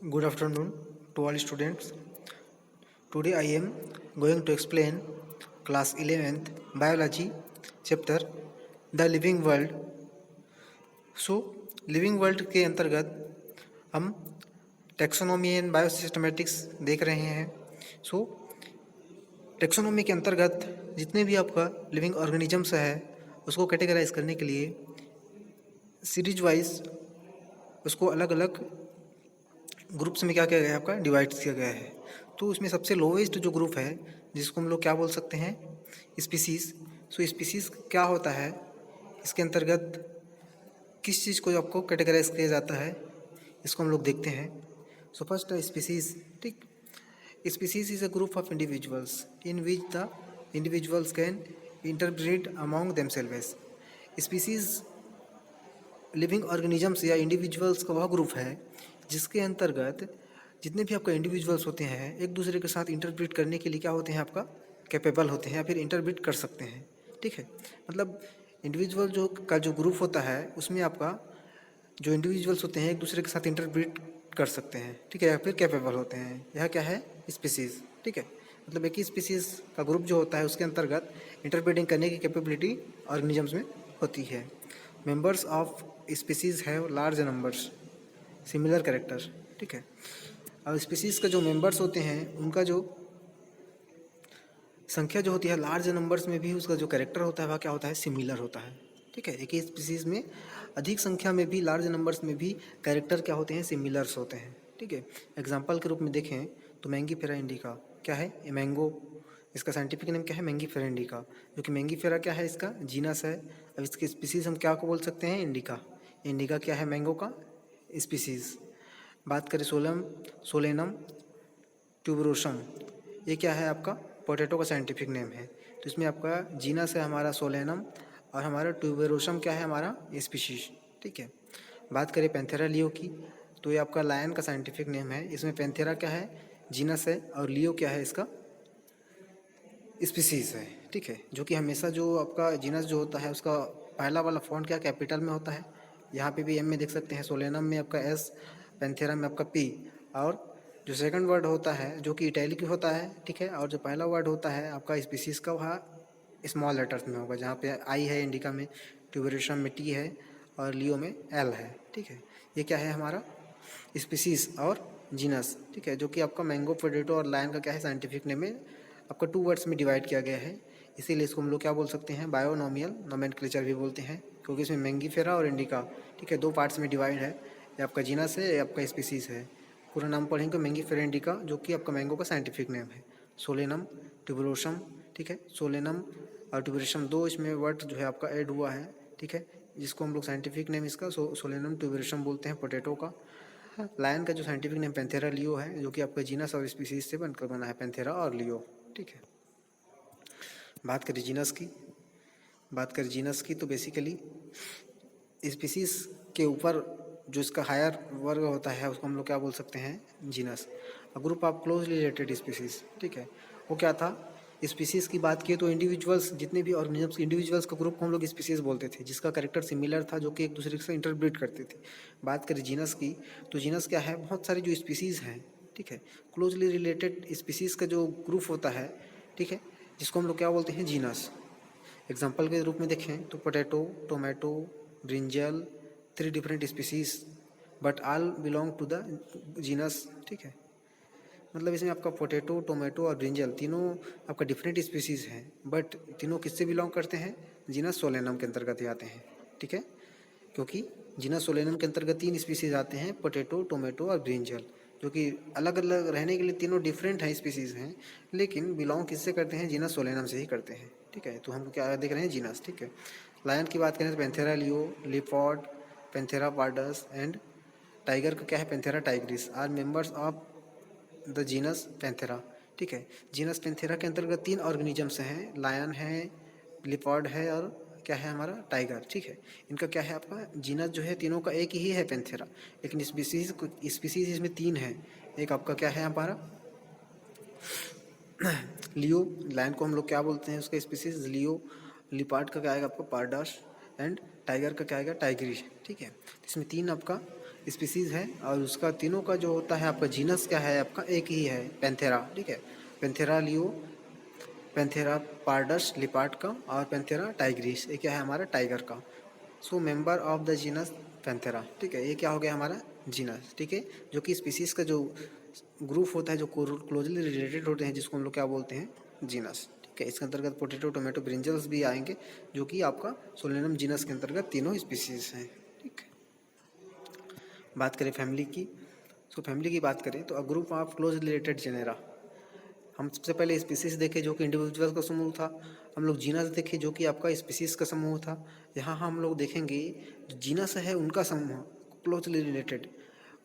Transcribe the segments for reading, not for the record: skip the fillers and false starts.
Good afternoon to all students. Today I am going to explain class 11th biology chapter The Living World. Living world के अंतर्गत हम taxonomy and बायोसिस्टमेटिक्स देख रहे हैं. Taxonomy के अंतर्गत जितने भी आपका लिविंग ऑर्गेनिजम्स है उसको कैटेगराइज करने के लिए सीरीज वाइज उसको अलग अलग ग्रुप्स में क्या किया गया है, आपका डिवाइड किया गया है. तो उसमें सबसे लोवेस्ट जो ग्रुप है जिसको हम लोग क्या बोल सकते हैं, स्पीसीज़. स्पीसीज़ क्या होता है, इसके अंतर्गत किस चीज़ को आपको कैटेगराइज किया जाता है, इसको हम लोग देखते हैं. फर्स्ट है स्पीसीज़. ठीक, species is a group of individuals in which the individuals can interbreed among themselves. Species living organisms या इंडिविजुअल्स का वह ग्रुप है जिसके अंतर्गत जितने भी आपका इंडिविजुअल्स होते हैं एक दूसरे के साथ इंटरब्रीड करने के लिए क्या होते हैं, आपका कैपेबल होते हैं या फिर इंटरब्रीड कर सकते हैं. ठीक है, मतलब इंडिविजुअल जो ग्रुप होता है उसमें आपका जो इंडिविजुअल्स होते हैं एक दूसरे के साथ इंटरब्रीड कर सकते हैं. ठीक है, या फिर कैपेबल होते हैं. यह क्या है, स्पीसीज़. ठीक है, मतलब एक ही स्पीसीज़ का ग्रुप जो होता है उसके अंतर्गत इंटरब्रीडिंग करने की कैपेबिलिटी ऑर्गेनिजम्स में होती है. Members of species have large numbers similar character. ठीक है, अब स्पीसीज़ का जो मेंबर्स होते हैं उनका जो संख्या जो होती है लार्ज नंबर्स में भी उसका जो कैरेक्टर होता है वह क्या होता है, सिमिलर होता है. ठीक है, एक ही स्पीसीज़ में अधिक संख्या में भी लार्ज नंबर्स में भी कैरेक्टर क्या होते हैं, सिमिलर्स होते हैं. ठीक है, एग्जाम्पल के रूप में देखें तो मैंगीफेरा इंडिका क्या है, ये मैंगो, इसका साइंटिफिक नेम क्या है, मैंगीफेरा इंडिका, जो कि मैंगीफेरा क्या है, इसका जीनस है. अब इसकी स्पीसीज़ हम क्या को बोल सकते हैं, इंडिका. इंडिका क्या है, मैंगो का स्पीसीज़. बात करें सोलेनम ट्यूबरोसम, ये क्या है, आपका पोटैटो का साइंटिफिक नेम है. तो इसमें आपका जीनस है हमारा सोलेनम और हमारा ट्यूबरोसम क्या है, हमारा स्पीशीज. ठीक है, बात करें पैंथेरा लियो की तो ये आपका लायन का साइंटिफिक नेम है. इसमें पैंथेरा क्या है, जीनस है, और लियो क्या है, इसका स्पीसीज़ है. ठीक है, जो कि हमेशा जो आपका जीनस जो होता है उसका पहला वाला फॉन्ट क्या कैपिटल में होता है. यहाँ पे भी एम में देख सकते हैं, सोलेनम में आपका एस, पैंथेरा में आपका पी, और जो सेकंड वर्ड होता है जो कि इटैलिक होता है. ठीक है, और जो पहला वर्ड होता है आपका स्पीसीज़ का वह स्मॉल लेटर्स में होगा. जहाँ पे आई है इंडिका में, ट्यूबरेशम में टी है और लियो में एल है. ठीक है, ये क्या है, हमारा स्पीसीज़ और जीनस. ठीक है, जो कि आपका मैंगो, पोटैटो और लायन का क्या है, साइंटिफिक नेम है, आपका 2 वर्ड्स में डिवाइड किया गया है. इसीलिए इसको हम लोग क्या बोल सकते हैं, बायोनोमियल नोमेनक्लेचर भी बोलते हैं, क्योंकि इसमें मैंगीफेरा और इंडिका, ठीक है, 2 पार्ट्स में डिवाइड है. ये आपका जीनस है, ये आपका स्पीसीज़ है. पूरा नाम पढ़ेंगे मैंगीफेरा इंडिका, जो कि आपका मैंगो का साइंटिफिक नेम है. सोलेनम ट्यूबरोसम, ठीक है, सोलेनम और ट्यूबरेशम 2 इसमें वर्ड जो है आपका ऐड हुआ है. ठीक है, जिसको हम लोग साइंटिफिक नेम इसका सोलेनम ट्यूबरेशम बोलते हैं, पोटैटो का. लायन का जो साइंटिफिक नेम पैंथेरा लियो है, जो कि आपका जीनस और स्पीसीज से बनकर बना है, पैंथेरा और लियो. ठीक है, बात करें जीनस की तो बेसिकली स्पीसीज के ऊपर जो इसका हायर वर्ग होता है उसको हम लोग क्या बोल सकते हैं, genus. Group of closely related species. ठीक है, वो क्या था, स्पीसीज़ की बात की तो इंडिविजुअल्स, जितने भी ऑर्गेनिजम्स इंडिविजुअल्स का ग्रुप को हम लोग स्पीसीज़ बोलते थे, जिसका कैरेक्टर सिमिलर था, जो कि एक दूसरे से इंटरब्रीड करते थे. बात करें जीनस की तो जीनस क्या है, बहुत सारी जो स्पीसीज़ हैं. ठीक है, क्लोजली रिलेटेड स्पीसीज़ का जो ग्रुप होता है, ठीक है, जिसको हम लोग क्या बोलते हैं, जीनस. एग्जाम्पल के रूप में देखें तो potato, tomato, brinjal, 3 different species but all belong to the genus. ठीक है, मतलब इसमें आपका पोटैटो, टोमेटो और ब्रिंजल तीनों आपका डिफरेंट स्पीसीज़ हैं, बट तीनों किससे बिलोंग करते हैं, जीनस सोलेनम के अंतर्गत ही आते हैं. ठीक है, क्योंकि जीनस सोलेनम के अंतर्गत 3 स्पीसीज़ आते हैं, पोटैटो, टोमेटो और ब्रिंजल, जो कि अलग अलग रहने के लिए तीनों डिफरेंट हैं, स्पीसीज़ हैं, लेकिन बिलोंग किससे करते हैं, जीनस सोलेनम से ही करते हैं. ठीक है, तो हम क्या देख रहे हैं, जीनस. ठीक है, लायन की बात करें तो Panthera leo, leopard, Panthera pardus and tiger का क्या है, Panthera tigris are members of the genus Panthera. ठीक है, जीनस पैंथेरा के अंतर्गत 3 ऑर्गेनिजम्स हैं, लायन है, लिपॉर्ड है और क्या है, हमारा टाइगर. ठीक है, इनका क्या है, आपका जीनस जो है तीनों का एक ही है, पैंथेरा, लेकिन स्पीसीज इसमें 3 है. एक आपका क्या है, हमारा लियो, लायन को हम लोग क्या बोलते हैं, उसका स्पीसीज लियो. लिपार्ड का क्या आएगा, आपका पार्डास, एंड टाइगर का क्या आएगा, टाइग्रिस. ठीक है, इसमें 3 आपका स्पीसीज़ है और उसका तीनों का जो होता है आपका जीनस क्या है, आपका एक ही है, पैंथेरा। ठीक है, पैंथेरा लियो, पैंथेरा पार्डस लिपार्ड का, और पैंथेरा टाइग्रिस, ये क्या है हमारा टाइगर का। So member of the genus Panthera. ठीक है, ये क्या हो गया हमारा जीनस। ठीक है, जो कि स्पीसीज़ का जो ग्रुप होता है जो क्लोजली रिलेटेड होते हैं, जिसको हम लोग क्या बोलते हैं, जीनस। ठीक है, इसके अंतर्गत पोटैटो, टोमेटो, ब्रिंजल्स भी आएंगे, जो कि आपका सोलेनम जीनस के अंतर्गत तीनों स्पीसीज़ हैं। ठीक है, बात करें फैमिली की, तो फैमिली की बात करें तो अ group of close related genera. हम सबसे पहले स्पीसीज देखे जो कि इंडिविजुअल्स का समूह था, हम लोग जीनस देखे जो कि आपका स्पीसीज का समूह था। यहाँ हम लोग देखेंगे जो जीनस है उनका समूह क्लोजली रिलेटेड,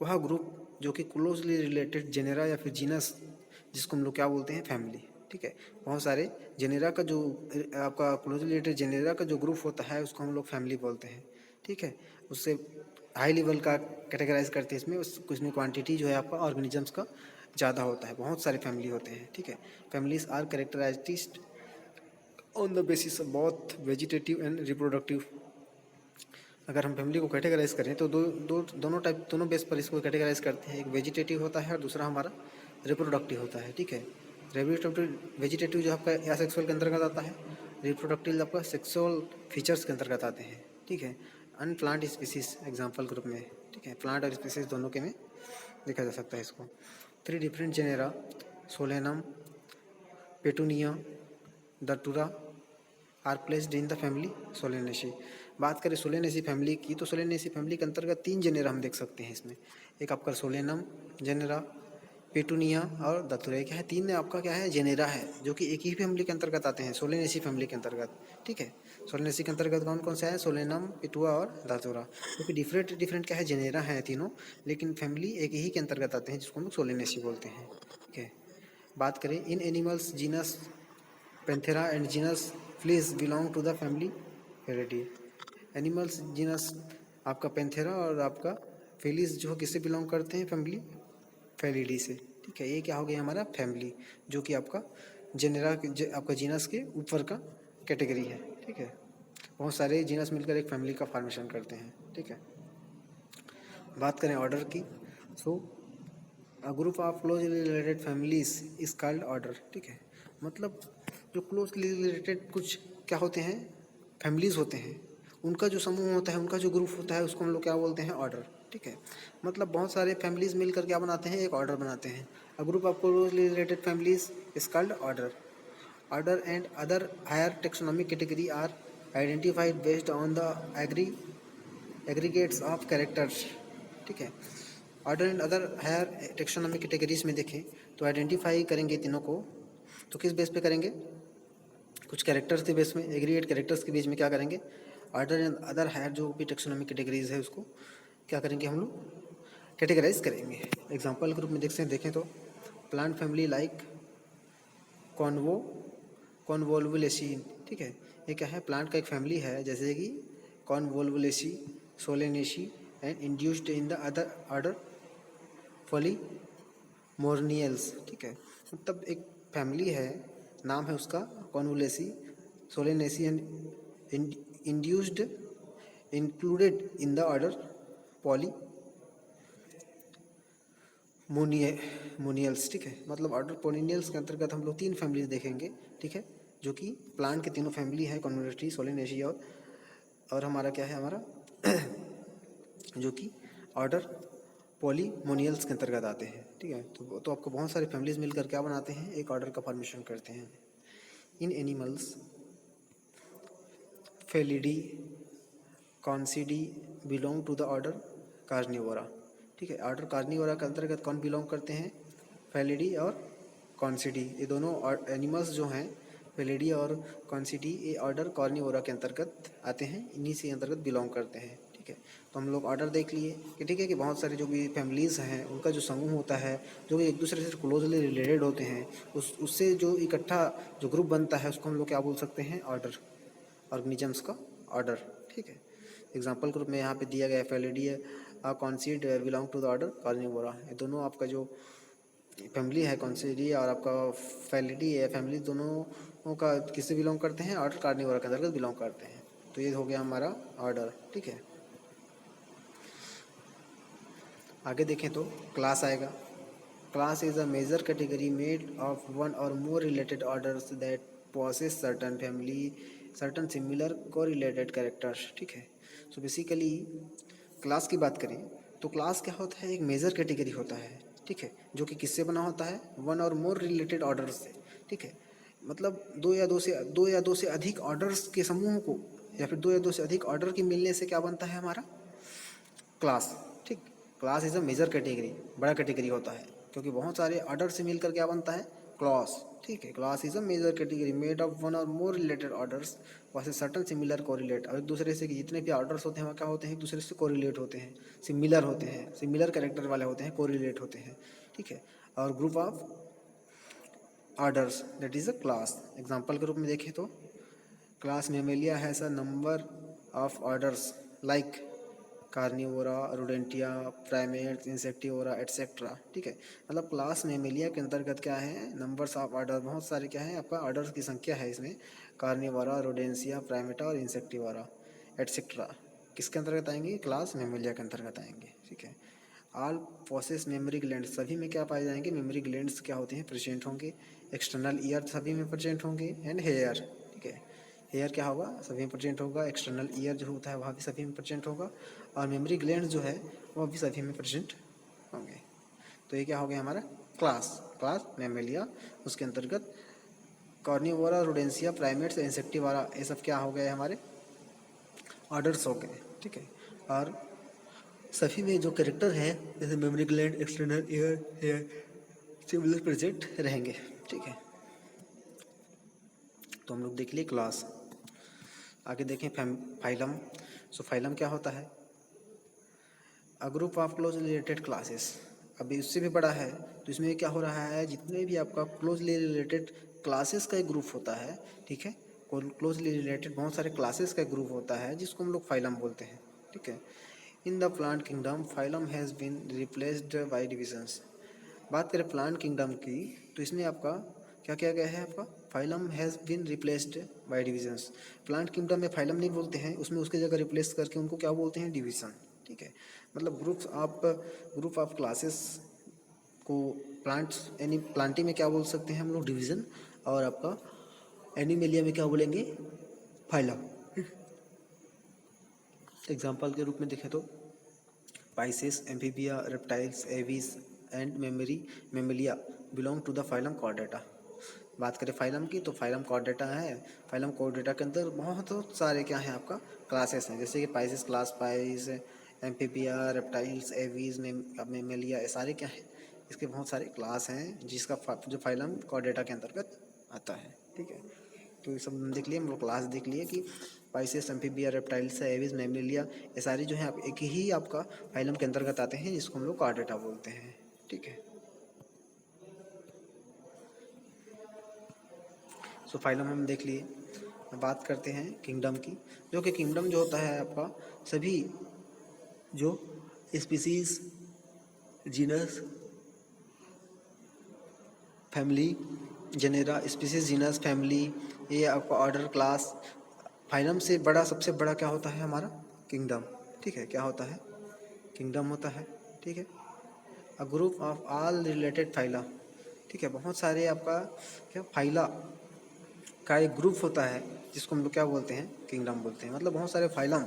वह ग्रुप जो कि क्लोजली रिलेटेड जेनेरा या फिर जीनस, जिसको हम लोग क्या बोलते हैं, फैमिली। ठीक है, बहुत सारे जेनेरा का जो आपका क्लोजली रिलेटेड जेनेरा का जो ग्रुप होता है उसको हम लोग फैमिली बोलते हैं। ठीक है, उससे हाई लेवल का कैटेगराइज करते हैं इसमें, उसमें क्वांटिटी जो है आपका ऑर्गेनिजम्स का ज़्यादा होता है, बहुत सारे फैमिली होते हैं। ठीक है, families are characterized on the basis of both vegetative and reproductive. अगर हम फैमिली को कैटेगराइज करें तो दोनों बेस पर इसको कैटेगराइज करते हैं। एक वेजिटेटिव होता है और दूसरा हमारा रिप्रोडक्टिव होता है। ठीक है, वेजिटेटिव जो आपका एसेक्सुअल के अंतर्गत आता है, रिप्रोडक्टिव आपका सेक्सुअल फीचर्स के अंतर्गत आते हैं। ठीक है, अन प्लांट स्पीसीज एग्जाम्पल ग्रुप में। ठीक है, प्लांट और स्पीसीज दोनों के में देखा जा सकता है इसको। 3 different genera, Solanum, Petunia, Datura are placed in the family Solanaceae. बात करें सोलेनेसी फैमिली की, तो सोलेनेसी फैमिली के अंतर्गत 3 जेनेरा हम देख सकते हैं इसमें। एक आपका सोलेनम जेनेरा, पेटूनिया और दतुरा। क्या है, 3 आपका क्या है, जेनेरा है, जो कि एक ही फैमिली के अंतर्गत आते हैं, सोलेनेसी फैमिली के अंतर्गत। ठीक है, सोलेनेसी के अंतर्गत कौन कौन सा है, सोलेनम, पेटुआ और दातुरा, जो कि डिफरेंट डिफरेंट क्या है, जेनेरा है तीनों, लेकिन फैमिली एक ही के अंतर्गत आते हैं, जिसको हम लोग सोलेनेसी बोलते हैं। ठीक है, बात करें इन animals genus Panthera and genus Felis belong to the family Felidae. Animals genus आपका पैंथेरा और आपका फेलिस जो किससे बिलोंग करते हैं, फैमिली फेलिडी से। ठीक है, ये क्या हो गया हमारा फैमिली, जो कि आपका जेनेरा आपका जीनस के ऊपर का कैटेगरी है। ठीक है, बहुत सारे जीनस मिलकर एक फैमिली का फॉर्मेशन करते हैं। ठीक है, बात करें ऑर्डर की, so a group of closely related families is called order. ठीक है, मतलब जो क्लोजली रिलेटेड कुछ क्या होते हैं, फैमिलीज होते हैं, उनका जो समूह होता है, उनका जो ग्रुप होता है, उसको हम लोग क्या बोलते हैं, ऑर्डर। ठीक है, मतलब बहुत सारे फैमिलीज मिलकर क्या बनाते हैं, एक ऑर्डर बनाते हैं। A group of closely related families is called order. Order and other higher taxonomic category are identified based on the aggregates of characters. ठीक है, order and other higher taxonomic categories में देखें तो आइडेंटिफाई करेंगे तीनों को, तो किस बेस पे करेंगे, कुछ कैरेक्टर्स के बेस में, एग्रीगेट कैरेक्टर्स के बीच में क्या करेंगे, ऑर्डर एंड अदर हायर जो भी टेक्सोनॉमिक कैटेगरीज है उसको क्या करेंगे, हम लोग कैटेगराइज करेंगे। एग्जाम्पल ग्रुप में देखें तो प्लांट फैमिली लाइक कॉन्वो कॉन्वोल्वुलेसी। ठीक है, ये क्या है, प्लांट का एक फैमिली है, जैसे कि Convolvulaceae, Solanaceae and induced in the other order Polemoniales. ठीक है, मतलब एक फैमिली है, नाम है उसका Convolvulaceae, Solanaceae and induced included in the order Polemoniales. ठीक है, मतलब ऑर्डर पोलिनियल्स के अंतर्गत हम लोग 3 फैमिलीज देखेंगे। ठीक है, जो कि प्लांट के तीनों फैमिली है, कॉन्वोलेसी, सोलेनेसी और हमारा क्या है, हमारा जो कि ऑर्डर पॉलीमोनियल्स के अंतर्गत आते हैं। ठीक है, तो आपको बहुत सारे फैमिलीज मिलकर क्या बनाते हैं, एक ऑर्डर का फॉर्मेशन करते हैं। इन animals Felidae Canidae belong to the order Carnivora. ठीक है, ऑर्डर कार्निवोरा के अंतर्गत कौन बिलोंग करते हैं, फेलिडी और कॉन्सिडी, ये दोनों एनिमल्स जो हैं, फेलिडी और कॉन्सिडी, ये ऑर्डर कार्निवोरा के अंतर्गत आते हैं, इन्हीं से अंतर्गत बिलोंग करते हैं। ठीक है, तो हम लोग ऑर्डर देख लिए कि ठीक है कि बहुत सारे जो भी फैमिलीज़ हैं उनका जो समूह होता है, जो कि एक दूसरे से क्लोजली रिलेटेड होते हैं, उससे जो इकट्ठा जो ग्रुप बनता है उसको हम लोग क्या बोल सकते हैं, ऑर्डर, ऑर्गेनिजम्स का ऑर्डर। ठीक है, एग्जाम्पल ग्रुप में यहाँ पे दिया गया फेलिडी है, Canidae belong to the order Carnivora. ये दोनों आपका जो फैमिली है कॉन्सीडी और आपका फेलिडी है, फैमिली दोनों का किससे बिलोंग करते हैं, ऑर्डर कार्निवोरा के अंतर्गत बिलोंग करते हैं। तो ये हो गया हमारा ऑर्डर। ठीक है, आगे देखें तो क्लास आएगा। Class is a major category made of one और more related orders that possess certain family certain similar correlated characters, ठीक है। सो बेसिकली क्लास की बात करें तो क्लास क्या होता है, एक मेजर कैटेगरी होता है, ठीक है, जो कि किससे बना होता है, वन और मोर रिलेटेड ऑर्डर से, ठीक है। मतलब दो या दो से अधिक ऑर्डर्स के समूह को, या फिर दो या दो से अधिक ऑर्डर के मिलने से क्या बनता है हमारा क्लास, ठीक। Class is a major category, बड़ा कैटेगरी होता है, क्योंकि बहुत सारे ऑर्डर से मिलकर क्या बनता है क्लास, ठीक है। Class is a major category made of one और मोर रिलेटेड ऑर्डर्स वैसे सर्टन सिमिलर कोरिलेट, और एक दूसरे से जितने भी ऑर्डर्स होते हैं वो क्या होते हैं, एक दूसरे से कोरिलेट होते हैं, सिमिलर होते हैं, सिमिलर कैरेक्टर वाले होते हैं, कोरिलेट होते हैं, ठीक है। और group of orders that is a class. Example के रूप में देखें तो class Mammalia has a number of orders like Carnivora, Rodentia, Primates, Insectivora etcetera, ठीक है। मतलब क्लास मेमेलिया के अंतर्गत क्या है, नंबर्स ऑफ ऑर्डर, बहुत सारे क्या है आपका ऑर्डर्स की संख्या है इसमें, कार्निवोरा, रोडेंसिया, प्राइमेटा और इंसेक्टिवोरा एटसेट्रा किसके अंतर्गत आएंगे, क्लास मेमेलिया के अंतर्गत आएंगे, ठीक है। ऑल प्रोसेस मेमोरी ग्लैंड्स, सभी में क्या पाए जाएंगे, मेमोरी ग्लैंड्स क्या होते हैं, प्रेजेंट होंगे। एक्सटर्नल ईयर सभी में प्रेजेंट होंगे, एंड हेयर, ठीक है। हेयर क्या होगा, सभी में प्रेजेंट होगा। एक्सटर्नल ईयर जो होता है वह भी सभी में प्रेजेंट होगा, और मेमोरी ग्लैंड जो है वह भी सभी में प्रेजेंट होंगे। तो ये क्या हो गया हमारा क्लास, क्लास मेमेलिया, उसके अंतर्गत कॉर्निवोरा, रोडेंसिया, प्राइमेट्स, इंसेक्टिवोरा, ये सब क्या हो गए हमारे ऑर्डर्स हो गए, ठीक है। और सभी में जो कैरेक्टर है जैसे mammary gland, external ear, hair, similar present रहेंगे, ठीक है। तो हम लोग देख लिए क्लास। आगे देखें फाइलम। सो फाइलम क्या होता है, अ group of close related classes. अभी इससे भी बड़ा है, तो इसमें क्या हो रहा है, जितने भी आपका क्लोजली रिलेटेड क्लासेस का एक ग्रुप होता है, ठीक है, क्लोजली रिलेटेड बहुत सारे क्लासेस का एक ग्रुप होता है जिसको हम लोग फाइलम बोलते हैं, ठीक है। In the plant kingdom phylum has been replaced by divisions. बात करें प्लांट किंगडम की, तो इसमें आपका क्या किया गया है, आपका phylum has been replaced by divisions. Plant kingdom में फाइलम नहीं बोलते हैं, उसमें उसकी जगह रिप्लेस करके उनको क्या बोलते हैं, डिवीज़न, ठीक है। मतलब ग्रुप ऑफ क्लासेस को प्लांट्स यानी प्लांटी में क्या बोल सकते हैं हम लोग, डिवीज़न, और आपका एनिमेलिया में क्या बोलेंगे, फाइलम। एग्जाम्पल के रूप में देखें तो Pisces, Amphibia, reptiles, Aves and Mammalia belong to the phylum Chordata. बात करें फाइलम की तो फाइलम कॉर्डेटा है। फाइलम कॉर्डेटा के अंदर बहुत सारे क्या हैं आपका क्लासेस हैं, जैसे कि Pisces class, price, amphibia, reptiles, aves, Mammalia, ये सारे क्या हैं, इसके बहुत सारे क्लास हैं जिसका जो फाइलम कॉर्डेटा के अंतर्गत आता है, ठीक है। तो ये सब देख लिए हम लोग, क्लास देख लिए कि Pisces, Amphibia, reptiles, Aves, Mammalia, ये सारे जो है आप एक ही आपका फाइलम के अंतर्गत आते हैं जिसको हम लोग कॉर्डेटा बोलते हैं, ठीक है। सो फाइलम हम देख लिए। अब बात करते हैं किंगडम की, जो कि किंगडम जो होता है आपका सभी जो species, genus, family, genera, species, genus, family, ये आपका ऑर्डर, क्लास, फाइलम से बड़ा, सबसे बड़ा क्या होता है हमारा किंगडम, ठीक है। क्या होता है, किंगडम होता है, ठीक है। अ group of all related phyla, ठीक है, बहुत सारे आपका क्या फाइला का एक ग्रुप होता है जिसको हम लोग क्या बोलते हैं, किंगडम बोलते हैं। मतलब बहुत सारे फाइलम,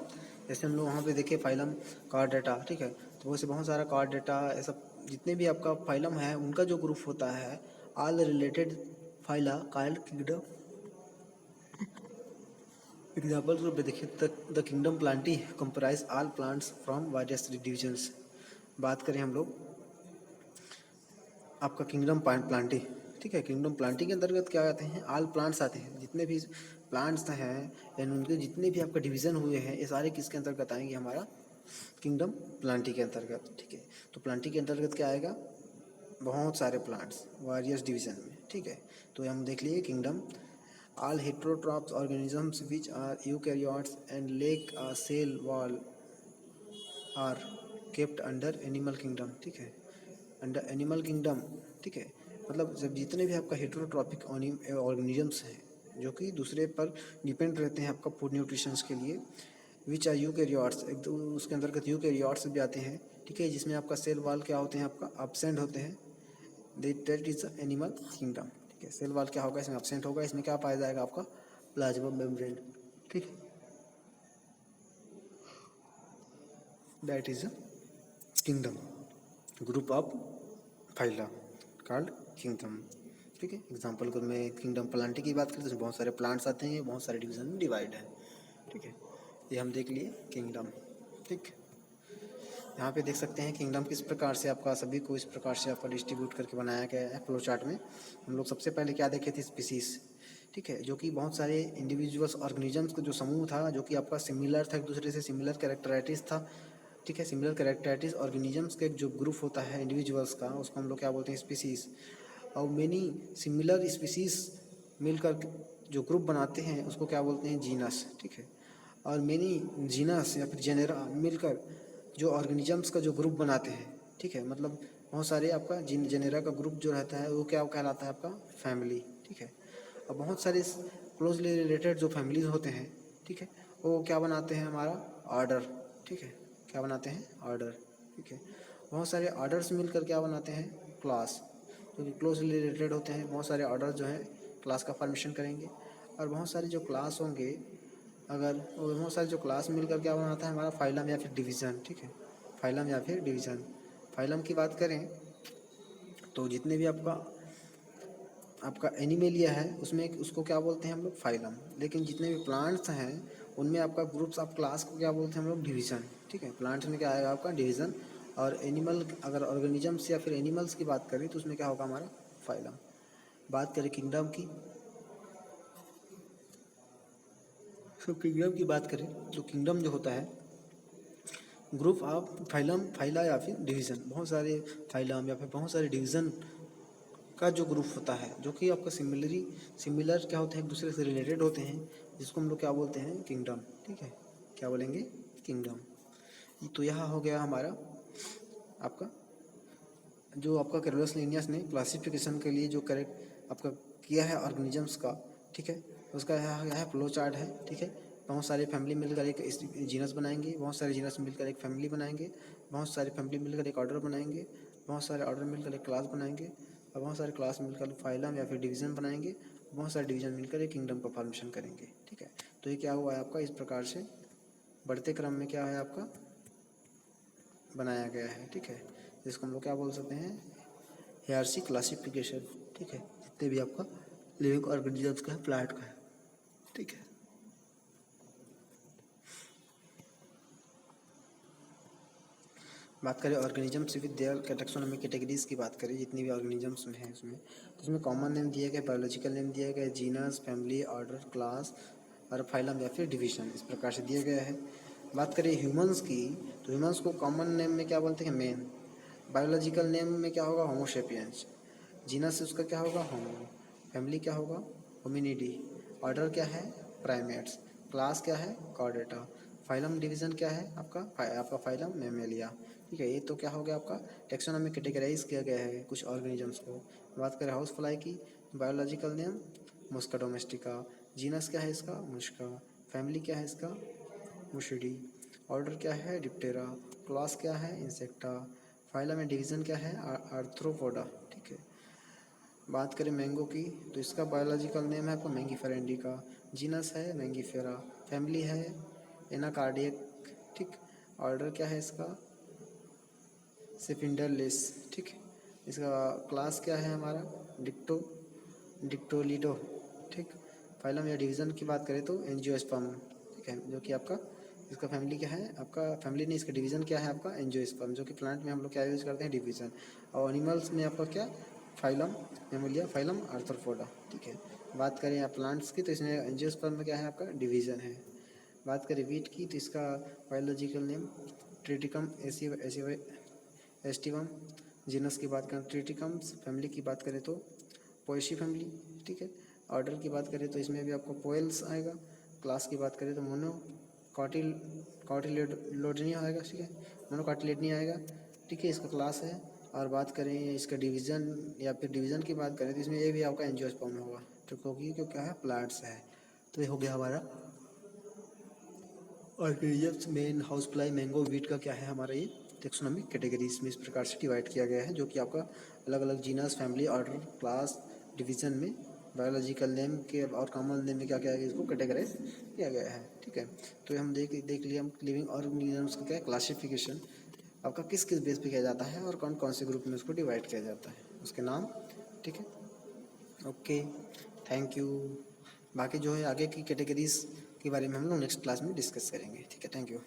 जैसे हम लोग वहाँ पे देखे फाइलम कार्ड डेटा, ठीक है, तो वैसे बहुत सारा कार्ड डेटा, ये सब जितने भी आपका फाइलम है उनका जो ग्रुप होता है all related phyla called kingdom. Example रूप में देखिए the kingdom Plantae comprise all plants from various divisions. बात करें हम लोग आपका किंगडम प्लांटी, ठीक है, किंगडम प्लांटी के अंतर्गत क्या आते हैं, ऑल प्लांट्स आते हैं, जितने भी प्लांट्स हैं यानी उनके जितने भी आपका डिवीज़न हुए हैं ये सारे किसके अंतर्गत आएंगे, हमारा किंगडम प्लांटी के अंतर्गत, ठीक है। तो प्लांटी के अंतर्गत क्या आएगा, बहुत सारे प्लांट्स वारियस डिवीज़न में, ठीक है। तो हम देख लिए kingdom all heterotrophs organisms which are eukaryotes and lack a cell wall are kept under animal kingdom, ठीक है, अंडर एनिमल किंगडम, ठीक है। मतलब जब जितने भी आपका हेट्रोट्रॉपिक ऑर्गेनिजम्स हैं जो कि दूसरे पर डिपेंड रहते हैं आपका फूड न्यूट्रिशंस के लिए, विच आर यूकैरियोट्स, एक तो उसके अंतर्गत यूकैरियोट्स भी आते हैं, ठीक है, जिसमें आपका सेल वॉल क्या होते हैं, आपका absent होते हैं, दैट इज एनिमल किंगडम। ठीक है, सेल वॉल क्या होगा, इसमें absent होगा, इसमें क्या पाया जाएगा, आपका प्लाज्मा मेम्ब्रेन। ठीक है, that is a kingdom, group of phyla called kingdom. ठीक है, एग्जाम्पल अगर मैं किंगडम प्लांटी की बात करें तो उसमें बहुत सारे प्लांट्स आते हैं, बहुत सारे डिवीजन में डिवाइड है। ठीक है, ये हम देख लिए किंगडम। ठीक, यहाँ पे देख सकते हैं किंगडम किस प्रकार से आपका सभी को इस प्रकार से आपका डिस्ट्रीब्यूट करके बनाया गया है फ्लो चार्ट में। हम लोग सबसे पहले क्या देखे थे, स्पीसीज। ठीक है, जो कि बहुत सारे इंडिविजुअल्स ऑर्गेनिजम्स का जो समूह था, जो कि आपका सिमिलर था, एक दूसरे से सिमिलर कैरेक्टराइटिस था। ठीक है, सिमिलर कैरेक्टराइटिस ऑर्गेनिजम्स का एक जो ग्रुप होता है इंडिविजुअल्स का, उसको हम लोग क्या बोलते हैं, स्पीसीज। और मेनी सिमिलर स्पीसीज मिलकर जो ग्रुप बनाते हैं उसको क्या बोलते हैं, जीनस। ठीक है, और मेनी जीनस या फिर जेनेरा मिलकर जो ऑर्गेनिजम्स का जो ग्रुप बनाते हैं। ठीक है, मतलब बहुत सारे आपका जेनेरा का ग्रुप जो रहता है वो क्या कहलाता है, आपका फैमिली। ठीक है, और बहुत सारे क्लोजली रिलेटेड जो फैमिलीज होते हैं, ठीक है, वो क्या बनाते हैं, हमारा ऑर्डर। ठीक है, क्या बनाते हैं, ऑर्डर। ठीक है, बहुत सारे ऑर्डर्स मिलकर क्या बनाते हैं, क्लास, जो कि क्लोजली रिलेटेड होते हैं। बहुत सारे ऑर्डर जो हैं क्लास का फॉर्मेशन करेंगे, और बहुत सारे जो क्लास होंगे, अगर वो बहुत सारे जो क्लास मिलकर क्या बनाता है, हमारा फाइलम या फिर डिवीज़न। ठीक है, फाइलम या फिर डिवीज़न। फाइलम की बात करें तो जितने भी आपका एनिमेलिया है उसमें उसको क्या बोलते हैं हम लोग, फाइलम। लेकिन जितने भी प्लांट्स हैं उनमें आपका ग्रुप्स ऑफ क्लास को क्या बोलते हैं हम लोग, डिवीज़न। ठीक है, प्लांट्स में क्या आएगा, आपका डिवीज़न। और एनिमल, अगर ऑर्गेनिजम्स या फिर एनिमल्स की बात करें तो उसमें क्या होगा, हमारा फाइलम। बात करें किंगडम की, तो किंगडम की बात करें तो किंगडम जो होता है, ग्रुप ऑफ फाइलम, फाइला या फिर डिवीज़न, बहुत सारे फाइलम या फिर बहुत सारे डिवीज़न का जो ग्रुप होता है, जो कि आपका सिमिलर क्या होते हैं, एक दूसरे से रिलेटेड होते हैं, जिसको हम लोग क्या बोलते हैं, किंगडम। ठीक है, क्या बोलेंगे, किंगडम। तो यह हो गया हमारा आपका जो आपका कैरोलस लिनियस ने क्लासिफिकेशन के लिए जो करेक्ट आपका किया है ऑर्गेनिजम्स का। ठीक है, उसका यह है फ्लो चार्ट है। ठीक है, बहुत सारे फैमिली मिलकर एक जीनस बनाएंगे, बहुत सारे जीनस मिलकर एक फैमिली बनाएंगे, बहुत सारे फैमिली मिलकर एक ऑर्डर बनाएंगे, बहुत सारे ऑर्डर मिलकर एक क्लास बनाएंगे, और बहुत सारे क्लास मिलकर फाइलम या फिर डिवीज़न बनाएंगे, बहुत सारे डिवीज़न मिलकर एक किंगडम का फॉर्मेशन करेंगे। ठीक है, तो ये क्या हुआ है आपका, इस प्रकार से बढ़ते क्रम में क्या है आपका बनाया गया है। ठीक है, जिसको हम लोग क्या बोल सकते हैं, हेयरसी क्लासिफिकेशन। ठीक है, जितने भी आपका लिविंग ऑर्गेनिजम्स का है, प्लांट का है। ठीक है, बात करें organisms with their taxonomic categories की बात करें, जितनी भी ऑर्गेनिजम्स में है उसमें, तो उसमें कॉमन नेम दिए गए, बायोलॉजिकल नेम दिया गया, जीनस, फैमिली, ऑर्डर, क्लास और फाइलम या फिर डिवीजन, इस प्रकार से दिया गया है। बात करें ह्यूमंस की, तो ह्यूमंस को कॉमन नेम में क्या बोलते हैं, मैन। बायोलॉजिकल नेम में क्या होगा, होमोसेपियंस। जीनस उसका क्या होगा, होमो। फैमिली क्या होगा, होमिनिडी। ऑर्डर क्या है, प्राइमेट्स। क्लास क्या है, कॉर्डेटा। फाइलम डिवीजन क्या है आपका, आपका फाइलम मैमेलिया। ठीक है, ये तो क्या हो गया आपका टेक्सोनॉमी कैटेगराइज किया गया है कुछ ऑर्गेनिजम्स को। बात करें हाउस फ्लाई की, बायोलॉजिकल नेम मुस्का डोमेस्टिका। जीनस क्या है इसका, मुस्का। फैमिली क्या है इसका, मुशिडी। ऑर्डर क्या है, डिप्टेरा। क्लास क्या है, इंसेक्टा। फाइलम में डिवीज़न क्या है, आर्थ्रोपोडा। ठीक है, बात करें मैंगो की, तो इसका बायोलॉजिकल नेम है आपका मैंगीफेरा इंडिका। जीनस है मैंगीफेरा। फैमिली है एनाकार्डियक। ठीक, ऑर्डर क्या है इसका, सेपिंडरलेस। ठीक, इसका क्लास क्या है हमारा, डिक्टोलिडो। ठीक, फाइलम या डिवीज़न की बात करें तो एंजियोस्पर्म। ठीक है, जो कि आपका इसका फैमिली क्या है, आपका फैमिली नहीं, इसका डिवीज़न क्या है आपका, एंजियोस्पर्म, जो कि प्लांट में हम लोग क्या यूज़ करते हैं, डिवीज़न। और एनिमल्स में आपका क्या, फाइलम मेमोलिया, फाइलम आर्थ्रोपोडा। ठीक है, बात करें आप प्लांट्स की, तो इसमें एंजियोस्पर्म में क्या है आपका, डिवीज़न है। बात करें वीट की, तो इसका biological name Triticum aestivum. Genus की बात करें ट्रिटिकम्स। फैमिली की बात करें तो पोएसी फैमिली। ठीक है, ऑर्डर की बात करें तो इसमें भी आपको पोएल्स आएगा। क्लास की बात करें तो मोनो कॉटिलेडोनिया आएगा। ठीक है, मोनो कॉटिलेडनी आएगा। ठीक है, इसका क्लास है। और बात करें इसका डिवीज़न या फिर डिवीज़न की बात करें तो इसमें ये भी आपका एंजियोस्पर्म होगा, तो क्योंकि क्या है, प्लांट्स है। तो ये हो गया हमारा organisms main house fly mango wheat का क्या है हमारा ये टेक्सोनॉमी कैटेगरीज में इस प्रकार से डिवाइड किया गया है, जो कि आपका अलग अलग genus, family, order, class, division में बायोलॉजिकल नेम के और कॉमन नेम में क्या क्या है, इसको कैटेगराइज किया गया है। ठीक है, तो हम देख लिया हम लिविंग ऑर्गेनिजम्स का क्या है क्लासिफिकेशन, आपका किस किस बेस पे किया जाता है और कौन कौन से ग्रुप में उसको डिवाइड किया जाता है, उसके नाम। ठीक है, ओके, थैंक यू। बाकी जो है आगे की कैटेगरीज के बारे में हम लोग नेक्स्ट क्लास में डिस्कस करेंगे। ठीक है, थैंक यू।